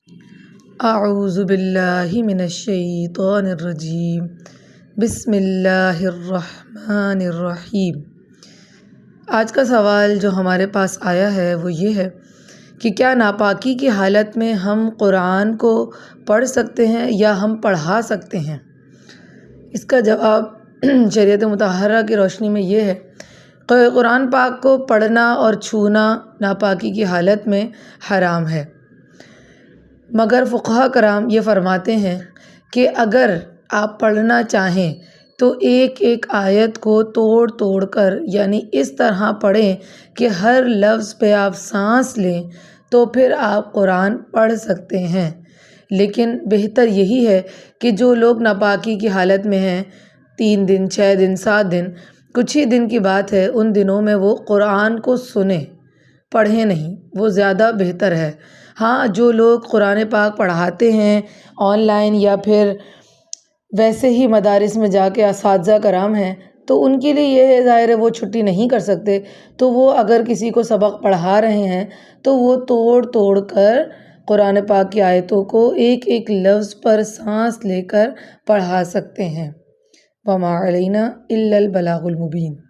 اعوذ باللہ من الشیطان الرجیم بسم اللہ الرحمن الرحیم۔ آج کا سوال جو ہمارے پاس آیا ہے وہ یہ ہے کہ کیا ناپاکی کی حالت میں ہم قرآن کو پڑھ سکتے ہیں یا ہم پڑھا سکتے ہیں؟ اس کا جواب شریعت مطہرہ کی روشنی میں یہ ہے کہ قرآن پاک کو پڑھنا اور چھونا ناپاکی کی حالت میں حرام ہے، مگر فقہا کرام یہ فرماتے ہیں کہ اگر آپ پڑھنا چاہیں تو ایک ایک آیت کو توڑ توڑ کر، یعنی اس طرح پڑھیں کہ ہر لفظ پہ آپ سانس لیں، تو پھر آپ قرآن پڑھ سکتے ہیں۔ لیکن بہتر یہی ہے کہ جو لوگ ناپاکی کی حالت میں ہیں، 3 دن 6 دن 7 دن، کچھ ہی دن کی بات ہے، ان دنوں میں وہ قرآن کو سنیں، پڑھیں نہیں، وہ زیادہ بہتر ہے۔ ہاں، جو لوگ قرآن پاک پڑھاتے ہیں آن لائن یا پھر ویسے ہی مدارس میں جا کے اساتذہ کرام ہیں، تو ان کے لیے یہ ہے، ظاہر ہے وہ چھٹی نہیں کر سکتے، تو وہ اگر کسی کو سبق پڑھا رہے ہیں تو وہ توڑ توڑ کر قرآن پاک کی آیتوں کو ایک ایک لفظ پر سانس لے کر پڑھا سکتے ہیں۔ وَمَا عَلَيْنَا إِلَّا الْبَلَاغُ الْمُبِينُ۔